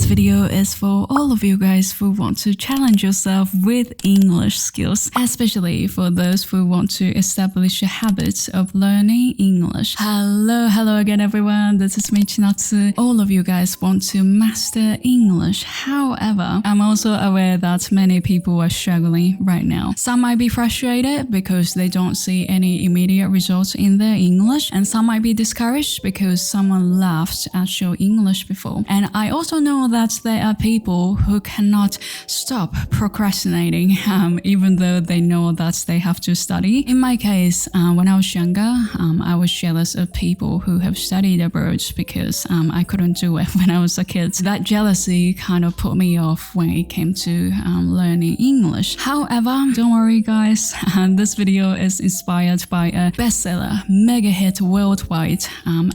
video is for all of you guys who want to challenge yourself with English skills, especially for those who want to establish a habit of learning English. Hello again everyone, this is Michinatsu. All of you guys want to master English. However, I'm also aware that many people are struggling right now. Some might be frustrated because they don't see any immediate results in their English, and some might be discouraged because someone laughed at your English before. And I also know that there are people who cannot stop procrastinating even though they know that they have to study. In my case, when I was younger, I was jealous of people who have studied abroad because I couldn't do it when I was a kid. That jealousy kind of put me off when it came to learning English. However, don't worry guys, this video is inspired by a bestseller, mega hit worldwide,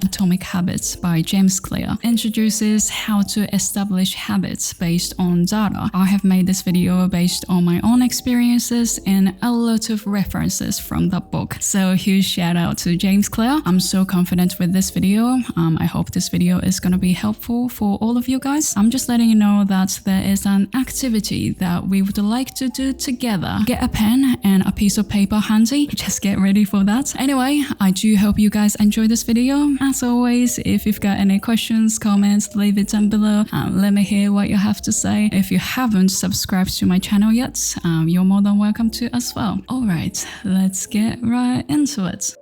Atomic Habits by James Clear. Introduces how to establish habits based on data. I have made this video based on my own experiences and a lot of references from the book. So huge shout out to James Clear. I'm so confident with this video. I hope this video is going to be helpful for all of you guys. I'm just letting you know that there is an activity that we would like to do together. Get a pen and a piece of paper handy. Just get ready for that. Anyway, I do hope you guys enjoy this video. As always, if you've got any questions, comments, leave it down below. Let me hear what you have to say. If you haven't subscribed to my channel yet, you're more than welcome to as well. Alright, let's get right into it.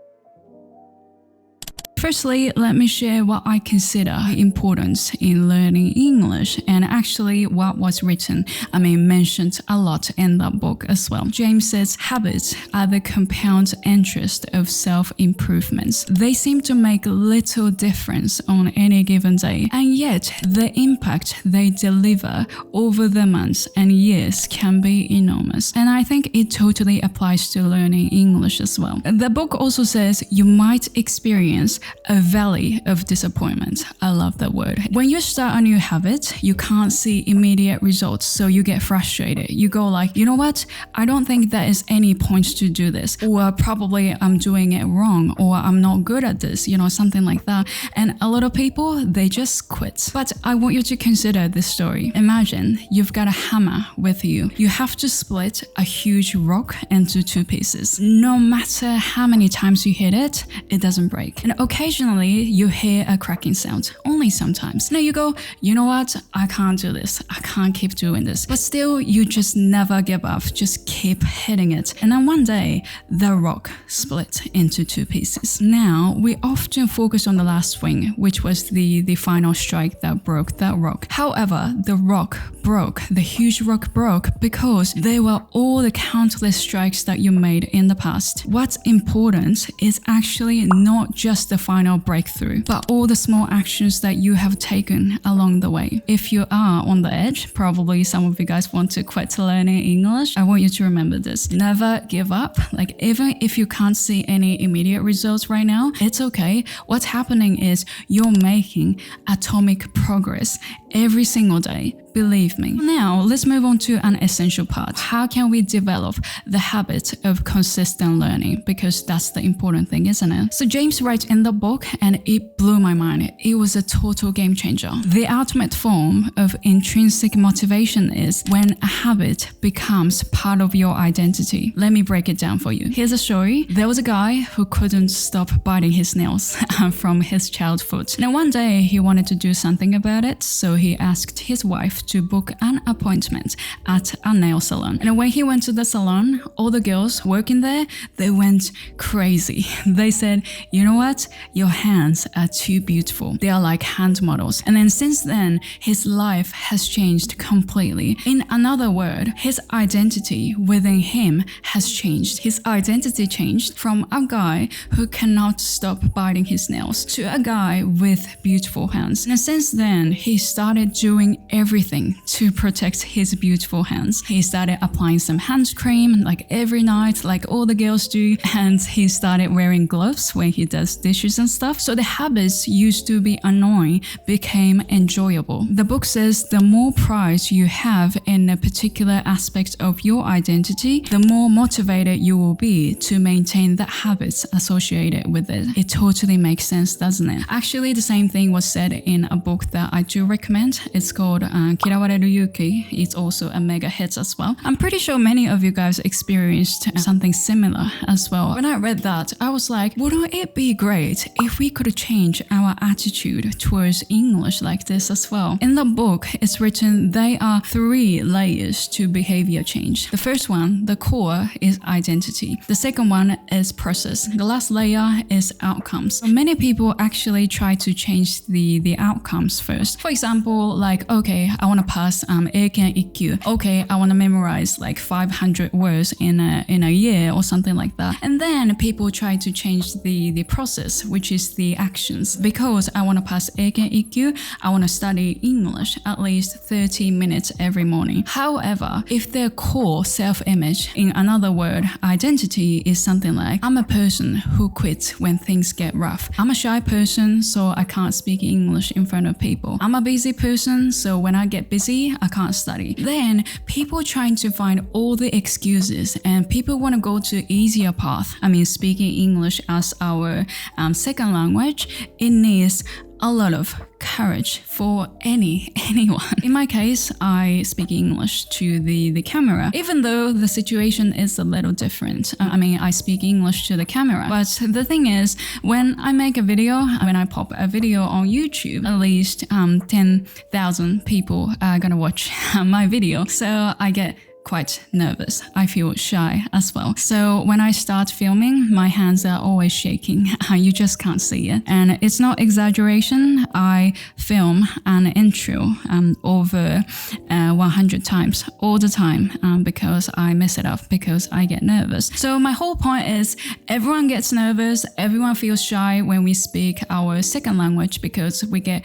Firstly, let me share what I consider important in learning English and actually what was mentioned a lot in that book as well. James says habits are the compound interest of self-improvements. They seem to make little difference on any given day, and yet the impact they deliver over the months and years can be enormous. And I think it totally applies to learning English as well. The book also says you might experience a valley of disappointment. I love that word. When you start a new habit, you can't see immediate results, so you get frustrated. You go like, you know what? I don't think there is any point to do this, or probably I'm doing it wrong, or I'm not good at this, something like that. And a lot of people, they just quit. But I want you to consider this story. Imagine you've got a hammer with you. You have to split a huge rock into two pieces. No matter how many times you hit it, it doesn't break. And occasionally you hear a cracking sound, only sometimes. Now you go, you know what? I can't do this. I can't keep doing this. But still, you just never give up. Just keep hitting it. And then one day, the rock split into two pieces. Now, we often focus on the last swing, which was the final strike that broke that rock. However, the huge rock broke because there were all the countless strikes that you made in the past. What's important is actually not just the final breakthrough, but all the small actions that you have taken along the way. If you are on the edge, probably some of you guys want to quit learning English, I want you to remember this. Never give up. Even if you can't see any immediate results right now, it's okay. What's happening is you're making atomic progress every single day. Believe me. Now, let's move on to an essential part. How can we develop the habit of consistent learning? Because that's the important thing, isn't it? So James writes in the book, and it blew my mind. It was a total game changer. The ultimate form of intrinsic motivation is when a habit becomes part of your identity. Let me break it down for you. Here's a story. There was a guy who couldn't stop biting his nails from his childhood. Now one day he wanted to do something about it, so he asked his wife to book an appointment at a nail salon. And when he went to the salon, all the girls working there, they went crazy. They said, you know what? Your hands are too beautiful. They are like hand models. And then since then, his life has changed completely. In another word, his identity within him has changed. His identity changed from a guy who cannot stop biting his nails to a guy with beautiful hands. And since then, he started doing everything everything to protect his beautiful hands. He started applying some hand cream like every night, like all the girls do, and he started wearing gloves when he does dishes and stuff. So the habits used to be annoying became enjoyable. The book says the more pride you have in a particular aspect of your identity, the more motivated you will be to maintain that habits associated with it. It totally makes sense, doesn't it? Actually, the same thing was said in a book that I do recommend. It's called 嫌われる勇気. It's also a mega hit as well. I'm pretty sure many of you guys experienced something similar as well. When I read that, I was like, wouldn't it be great if we could change our attitude towards English like this as well? In the book, it's written there are 3 layers to behavior change. The first one, the core, is identity. The second one is process. The last layer is outcomes. So many people actually try to change the outcomes first. For example, like, okay, I want to pass 英検1級. Okay, I want to memorize like 500 words in a year or something like that. And then people try to change the process, which is the actions. Because I want to pass 英検1級, I want to study English at least 30 minutes every morning. However, if their core self-image, in another word, identity, is something like, I'm a person who quits when things get rough. I'm a shy person, so I can't speak English in front of people. I'm a busy person, so when I get busy, I can't study. Then people trying to find all the excuses, and people want to go to easier path. I mean, speaking English as our second language, it needs a lot of courage for anyone. In my case, I speak English to the camera, even though the situation is a little different. I mean, I speak English to the camera. But the thing is, when I make a video, when I pop a video on YouTube, at least 10,000 people are gonna watch my video. So I get quite nervous. I feel shy as well. So when I start filming, my hands are always shaking. You just can't see it. And it's not exaggeration. I film an intro over 100 times all the time because I mess it up, because I get nervous. So my whole point is everyone gets nervous. Everyone feels shy when we speak our second language because we get,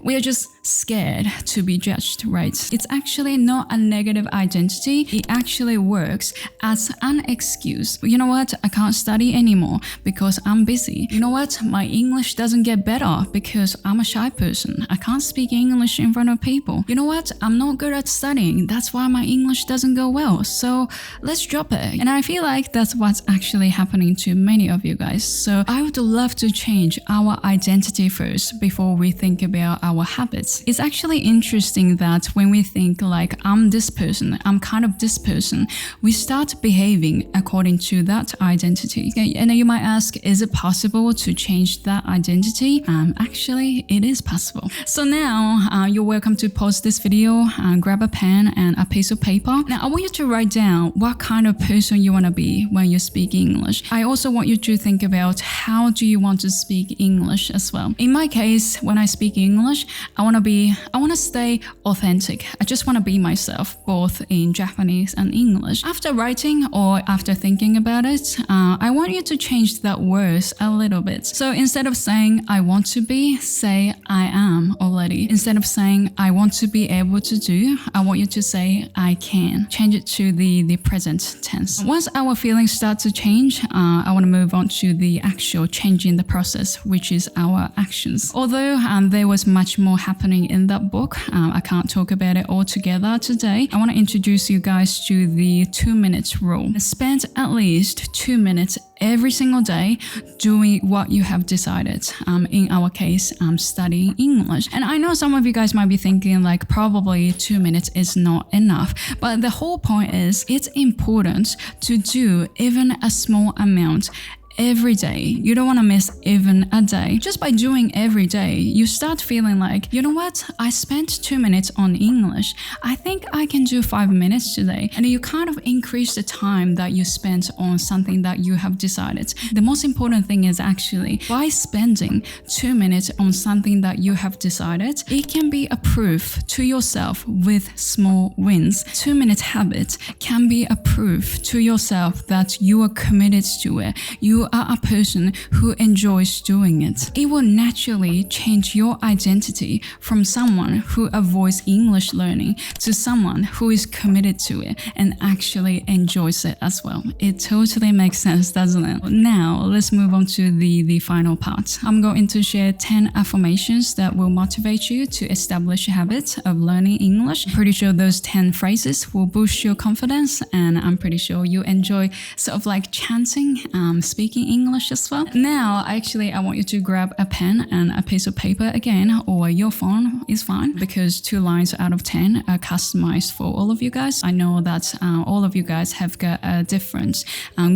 we are just scared to be judged, right? It's actually not a negative identity. It actually works as an excuse. You know what? I can't study anymore because I'm busy. You know what? My English doesn't get better because I'm a shy person. I can't speak English in front of people. You know what? I'm not good at studying. That's why my English doesn't go well. So let's drop it. And I feel like that's what's actually happening to many of you guys. So I would love to change our identity first before we think about our habits. It's actually interesting that when we think like, I'm this person, I'm kind of this person, we start behaving according to that identity. Okay, and you might ask, is it possible to change that identity? Actually, it is possible. So now you're welcome to pause this video, grab a pen and a piece of paper. Now I want you to write down what kind of person you want to be when you speak English. I also want you to think about how do you want to speak English as well. In my case, when I speak English, I want to stay authentic. I just want to be myself, both in Japanese and English. After writing or after thinking about it, I want you to change that words a little bit. So instead of saying I want to be, say I am already. Instead of saying I want to be able to do, I want you to say I can. Change it to the present tense. Once our feelings start to change, I want to move on to the actual changing the process, which is our actions. Although there was much more happening in that book, I can't talk about it all together today. I want to introduce you guys to the 2-minute rule. Spend at least 2 minutes every single day doing what you have decided. In our case, studying English. And I know some of you guys might be thinking like probably 2 minutes is not enough. But the whole point is it's important to do even a small amount every day. You don't want to miss even a day. Just by doing every day, you start feeling like, you know what? I spent 2 minutes on English. I think I can do 5 minutes today. And you kind of increase the time that you spent on something that you have decided. The most important thing is actually by spending 2 minutes on something that you have decided, it can be a proof to yourself with small wins. 2-minute habit can be a proof to yourself that you are committed to it. You you are a person who enjoys doing it. It will naturally change your identity from someone who avoids English learning to someone who is committed to it and actually enjoys it as well. It totally makes sense, doesn't it? Now, let's move on to the final part. I'm going to share 10 affirmations that will motivate you to establish a habit of learning English. I'm pretty sure those 10 phrases will boost your confidence, and I'm pretty sure you enjoy sort of like chanting, speaking English as well. Now, actually, I want you to grab a pen and a piece of paper again, or your phone is fine, because 2 lines out of 10 are customized for all of you guys. I know that all of you guys have got a different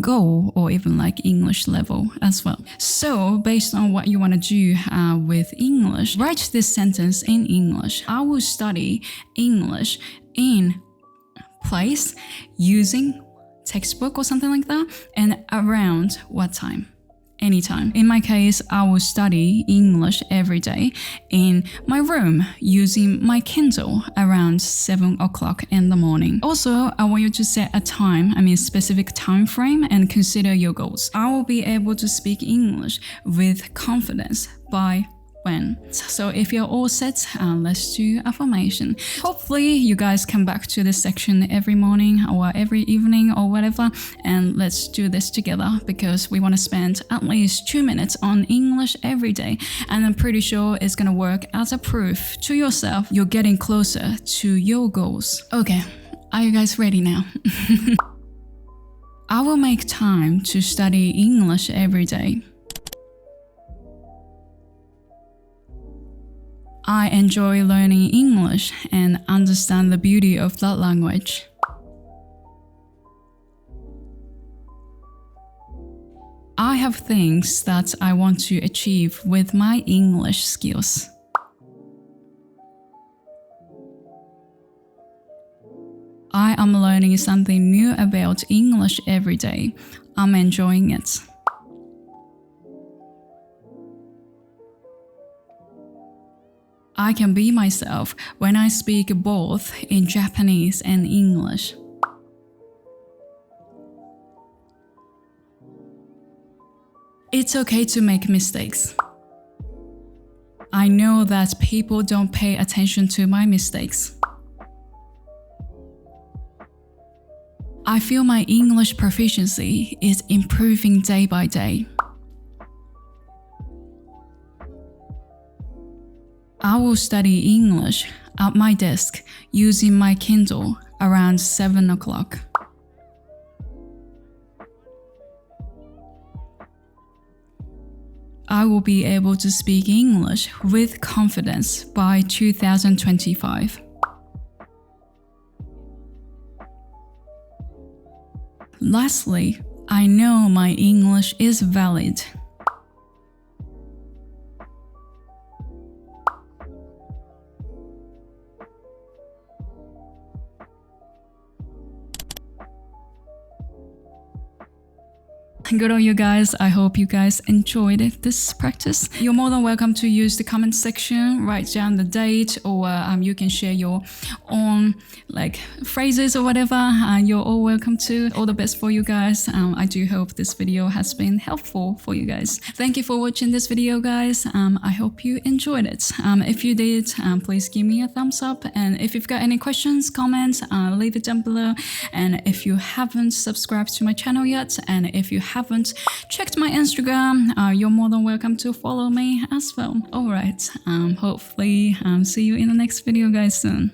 goal or even like English level as well. So based on what you want to do with English, write this sentence in English. I will study English in place, using textbook or something like that, and around what time? Anytime. In my case, I will study English every day in my room using my Kindle around 7 o'clock in the morning. Also, I want you to set a time, specific time frame, and consider your goals. I will be able to speak English with confidence by when. So if you're all set, let's do affirmation. Hopefully you guys come back to this section every morning or every evening or whatever, and let's do this together, because we want to spend at least 2 minutes on English every day, and I'm pretty sure it's gonna work as a proof to yourself you're getting closer to your goals. Okay, are you guys ready now? I will make time to study English every day. I enjoy learning English and understand the beauty of that language. I have things that I want to achieve with my English skills. I am learning something new about English every day. I'm enjoying it. I can be myself when I speak both in Japanese and English. It's okay to make mistakes. I know that people don't pay attention to my mistakes. I feel my English proficiency is improving day by day. I will study English at my desk using my Kindle around 7 o'clock. I will be able to speak English with confidence by 2025. Lastly, I know my English is valid. Good on you guys. I hope you guys enjoyed this practice. You're more than welcome to use the comment section, write down the date, or you can share your own phrases or whatever. You're all welcome to. All the best for you guys. I do hope this video has been helpful for you guys. Thank you for watching this video, guys. I hope you enjoyed it. If you did, please give me a thumbs up. And if you've got any questions, comments, leave it down below. And if you haven't subscribed to my channel yet, and if you haven't checked my Instagram, you're more than welcome to follow me as well. Alright, hopefully see you in the next video, guys, soon.